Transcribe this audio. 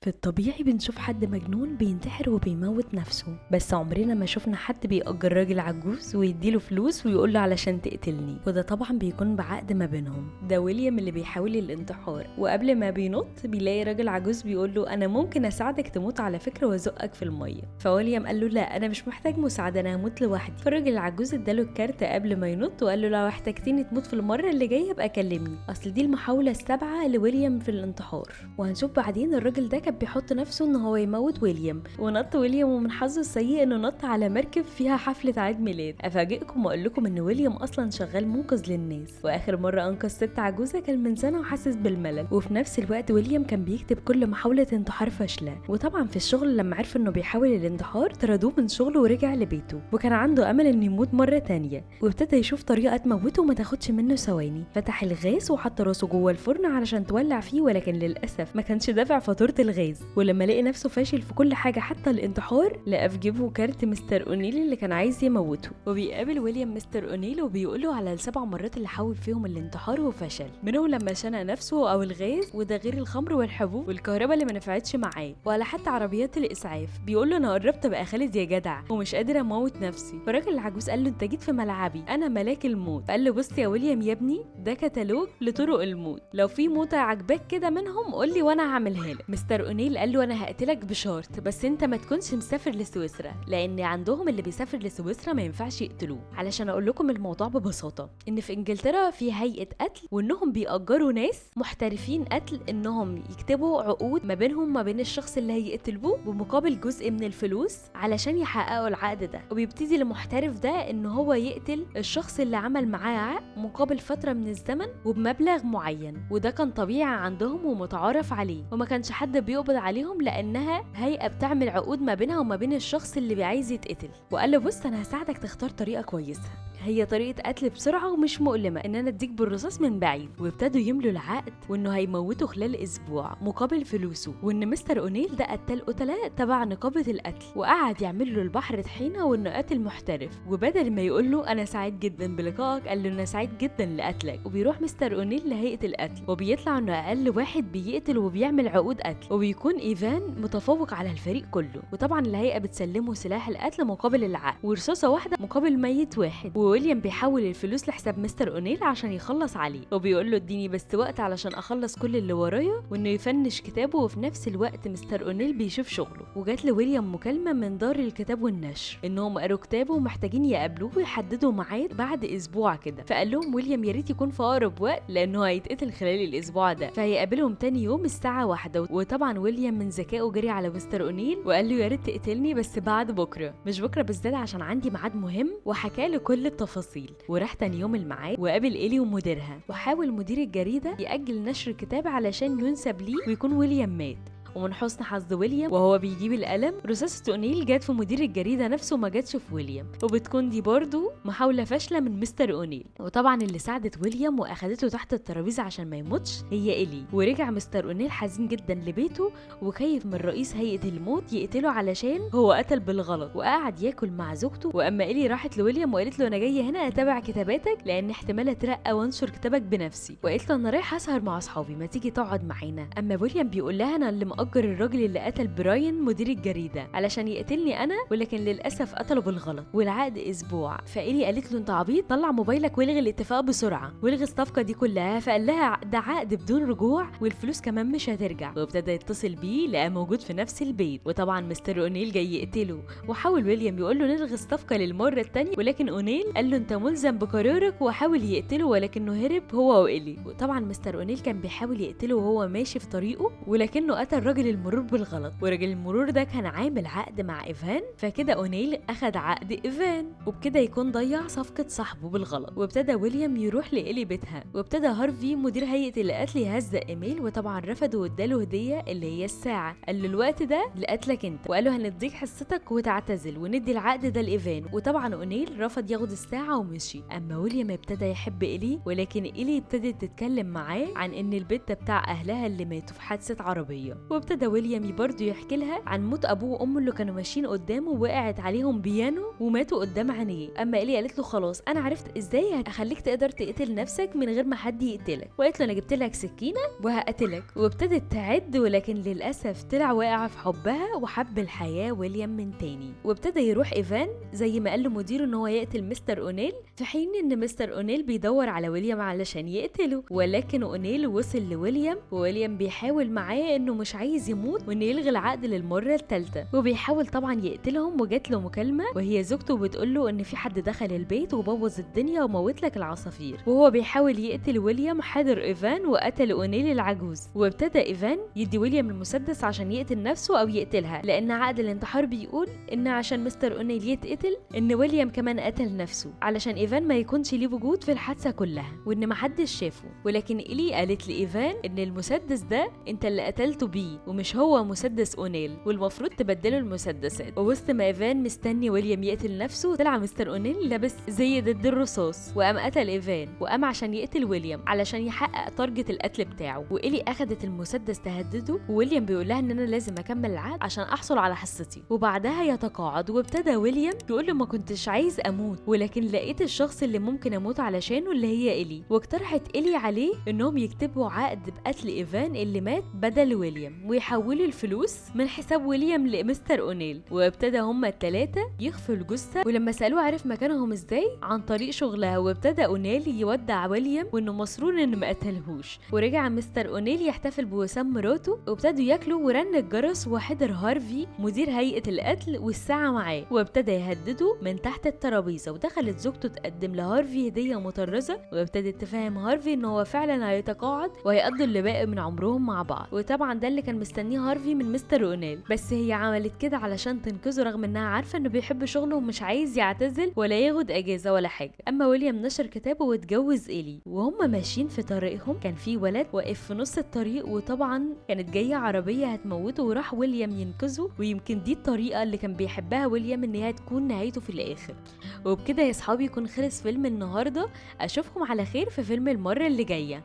في الطبيعي بنشوف حد مجنون بينتحر وبيموت نفسه، بس عمرنا ما شفنا حد بيأجر راجل عجوز ويديله فلوس ويقوله علشان تقتلني، وده طبعا بيكون بعقد ما بينهم. ده ويليام اللي بيحاول الانتحار، وقبل ما بينط بيلاقي راجل عجوز بيقوله انا ممكن اساعدك تموت على فكره وازقك في الميه. فويليام قال له لا انا مش محتاج مساعده، انا هموت لوحدي. فالراجل العجوز اداله الكارت قبل ما ينط وقال له لو احتجتني تموت في المره اللي جايه ابقى كلمني، اصل دي المحاوله السابعه لويليام في الانتحار. وهنشوف بعدين الراجل ده كان بيحط نفسه ان هو يموت ويليام، ونط ويليام ومن حظه السيء انه نط على مركب فيها حفله عيد ميلاد. افاجئكم واقول لكم ان ويليام اصلا شغال منقذ للناس، واخر مره انقذ ست عجوزه كان من سنه وحاسس بالملل. وفي نفس الوقت ويليام كان بيكتب كل محاوله انتحار فاشله. وطبعا في الشغل لما عرف انه بيحاول الانتحار طردوه من شغله ورجع لبيته، وكان عنده امل انه يموت مره تانية، وابتدى يشوف طريقه تموته وما تاخدش منه ثواني. فتح الغاز وحط راسه جوه الفرن علشان تولع فيه، ولكن للاسف ما كانش دافع فاتوره الغاز. ولما لقي نفسه فاشل في كل حاجه حتى الانتحار، لقى في جيبه كارت مستر اونيل اللي كان عايز يموته. وبيقابل ويليام مستر اونيل وبيقوله على ال7 مرات اللي حاول فيهم الانتحار وفشل، منهم لما شنق نفسه او الغاز، وده غير الخمر والحبوب والكهرباء اللي ما نفعتش معاه، ولا حتى عربيات الاسعاف. بيقوله انا قربت ابقى خالد يا جدع ومش قادر اموت نفسي. فالراجل العجوز قال له انت جيت في ملعبي، انا ملاك الموت. قال له بص يا ويليام يا ابني، ده كتالوج لطرق الموت، لو في موتة عجباك كده منهم قول لي وانا هعملها لك. مستر اونيل قال له انا هقتلك بشرط، بس انت ما تكونش مسافر لسويسرا، لان عندهم اللي بيسافر لسويسرا ما ينفعش يقتلوه. علشان اقول لكم الموضوع ببساطه، ان في انجلترا في هيئه قتل، وانهم بيأجروا ناس محترفين قتل انهم يكتبوا عقود ما بينهم ما بين الشخص اللي هيقتلوه بمقابل جزء من الفلوس علشان يحققوا العقد ده. وبيبتدي المحترف ده ان هو يقتل الشخص اللي عمل معاه عقد مقابل فتره من الزمن وبمبلغ معين، وده كان طبيعي عندهم ومتعارف عليه، وما كانش حد بيقبض عليهم لانها هيئه بتعمل عقود ما بينها وما بين الشخص اللي عايز يتقتل. وقال له بص انا هساعدك تختار طريقه كويسه، هي طريقه قتل بسرعه ومش مؤلمه، ان انا اديك بالرصاص من بعيد. وابتدوا يملوا العقد وانه هيموته خلال اسبوع مقابل فلوسه، وان مستر اونيل ده قتل قتلاء تبع نقابه القتل، وقعد يعمل له البحر طحينه وانه قاتل محترف. وبدل ما يقول له انا سعيد جدا بلقائك، قال له انا سعيد جدا لقتلك. وبيروح مستر اونيل لهيئه القتل، وبيطلع انه اقل واحد بيقتل وبيعمل عقود قتل، وبيكون ايفان متفوق على الفريق كله. وطبعا الهيئه بتسلمه سلاح القتل مقابل العقد، ورصاصه واحده مقابل ميت واحد. وويليام بيحول الفلوس لحساب مستر اونيل عشان يخلص عليه، وبيقول له اديني بس وقت علشان اخلص كل اللي ورايا، وانه يفنش كتابه. وفي نفس الوقت مستر اونيل بيشوف شغله، وجات لويليام مكالمه من دار الكتاب والنشر انهم قروا كتابه ومحتاجين يقابلوه ويحددوا ميعاد بعد اسبوع كده. فقال لهم ويليام يا ريت يكون في اقرب وقت لانه هيتقتل خلال الاسبوع ده. فهيقابلهم تاني يوم الساعه 1. وطبعا ويليام من ذكائه جري على مستر اونيل وقال له يا ريت تقتلني بس بعد بكره، مش بكره بالذات عشان عندي ميعاد مهم، وحكى له كل التفاصيل. وراح تاني يوم الميعاد وقابل إيلي ومديرها، وحاول مدير الجريده يأجل نشر الكتاب علشان ينسب ليه ويكون ويليام مات. ومن حسن حظ ويليام وهو بيجيب القلم، رصاصة اونيل جت في مدير الجريدة نفسه وما جاتش في ويليام، وبتكون دي برضو محاولة فاشلة من مستر اونيل. وطبعا اللي ساعدت ويليام واخدته تحت الترابيزة عشان ما يموتش هي إيلي. ورجع مستر اونيل حزين جدا لبيته وخايف من رئيس هيئة الموت يقتله علشان هو قتل بالغلط، وقعد ياكل مع زوجته. واما إيلي راحت لويليام وقالت له انا جاية هنا اتابع كتاباتك لان احتمال اترقى وانشر كتابك بنفسي، وقالت له انا رايح اسهر مع اصحابي ما تيجي تقعد معانا. اما ويليام بيقول لها انا اللي مأجر الراجل اللي قتل براين مدير الجريدة علشان يقتلني انا، ولكن للاسف قتله بالغلط والعقد اسبوع. فإيلي قالت له انت عبيط، طلع موبايلك والغي الاتفاق بسرعة والغي الصفقة دي كلها. فقال لها ده عقد بدون رجوع والفلوس كمان مش هترجع. وابتدى يتصل بيه لقى موجود في نفس البيت، وطبعا مستر اونيل جاي يقتله. وحاول ويليام يقول له نلغي الصفقة للمرة الثانية، ولكن اونيل قال له انت ملزم بقرارك، وحاول يقتله ولكنه هرب هو وإيلي. وطبعا مستر اونيل كان بيحاول يقتله وهو ماشي في طريقه، ولكنه قتل راجل المرور بالغلط. وراجل المرور ده كان عامل عقد مع إيفان، فكده أونيل أخد عقد إيفان، وبكده يكون ضيع صفقة صاحبه بالغلط. وابتدى ويليام يروح لإيلي بيتها، وابتدى هارفي مدير هيئة القتل يهزق إيميل، وطبعا رفض واداله هدية اللي هي الساعة. قال له الوقت ده لقتلك انت، وقال له هنديك حصتك وتعتزل وندي العقد ده لإيفان. وطبعا أونيل رفض ياخد الساعة ومشي. أما ويليام ابتدى يحب إيلي، ولكن إيلي ابتدت تتكلم معاه عن إن البيت ده بتاع أهلها اللي ماتوا في حادثة عربية، وابتدى ويليام برضه يحكي لها عن موت ابوه وامه اللي كانوا ماشيين قدامه ووقعت عليهم بيانو وماتوا قدام عينيه. اما إيلي قالت له خلاص انا عرفت ازاي هخليك تقدر تقتل نفسك من غير ما حد يقتلك، وقالت له انا جبت لك سكينه وهقتلك. وابتدت تعد، ولكن للاسف طلع واقع في حبها وحب الحياه ويليام من تاني. وابتدى يروح ايفان زي ما قال له مديره ان هو يقتل مستر اونيل، في حين ان مستر اونيل بيدور على ويليام علشان يقتله. ولكن اونيل وصل لويليام، وويليام بيحاول معاه انه مش عايز يموت وانه يلغي العقد للمره الثالثه، وبيحاول طبعا يقتلهم. وجات له مكالمه وهي زوجته بتقول له ان في حد دخل البيت وبوظ الدنيا وموت لك العصافير. وهو بيحاول يقتل ويليام حاضر ايفان وقتل اونيل العجوز. وابتدى ايفان يدي ويليام المسدس عشان يقتل نفسه او يقتلها، لان عقد الانتحار بيقول ان عشان مستر اونيل يتقتل ان ويليام كمان قتل نفسه علشان ايفان ما يكونش ليه وجود في الحادثه كلها وان محدش شافه. ولكن إيلي قالت لايفان ان المسدس ده انت اللي قتلته بيه ومش هو مسدس اونيل، والمفروض تبدله المسدسات. ووسط ما ايفان مستني ويليام يقتل نفسه، طلع مستر اونيل لابس زي ضد الرصاص وقام قتل ايفان، وقام عشان يقتل ويليام علشان يحقق تارجت القتل بتاعه. وإيلي اخدت المسدس تهدده، وويليام بيقول لها ان انا لازم اكمل العقد عشان احصل على حصتي. وبعدها يتقاعد، وابتدى ويليام يقول له ما كنتش عايز اموت، ولكن لقيت الشخص اللي ممكن اموت علشانه اللي هي إيلي. واقترحت إيلي عليه انهم يكتبوا عقد بقتل ايفان اللي مات بدل ويليام، ويحولوا الفلوس من حساب ويليام لمستر اونيل. وابتدى هما الثلاثه يخفوا الجثه، ولما سالوه عرف مكانهم ازاي عن طريق شغلها. وابتدى اونيل يودع ويليام وانه مسرور انه ما قتلهوش. ورجع مستر اونيل يحتفل بوسام مراته، وابتدوا ياكلوا ورن الجرس وحضر هارفي مدير هيئه القتل والساعه معاه، وابتدى يهدده من تحت الترابيزه. ودخلت زوجته تقدم لهارفي هديه مطرزه، وابتدت تفهم هارفي ان هو فعلا هيتقاعد وهيقضوا اللي باقي من عمرهم مع بعض. وطبعا ده اللي كان مستنيه هارفي من مستر اونيل، بس هي عملت كده علشان تنقذه رغم انها عارفه انه بيحب شغله ومش عايز يعتزل ولا ياخد اجازه ولا حاجه. اما ويليام نشر كتابه واتجوز إيلي. وهم ماشيين في طريقهم كان في ولد واقف في نص الطريق، وطبعا كانت جايه عربيه هتموته، وراح ويليام ينقذه. ويمكن دي الطريقه اللي كان بيحبها ويليام ان هي تكون نهايته في الاخر. وبكده يا صحابي يكون خلص فيلم النهارده، اشوفكم على خير في فيلم المره اللي جايه.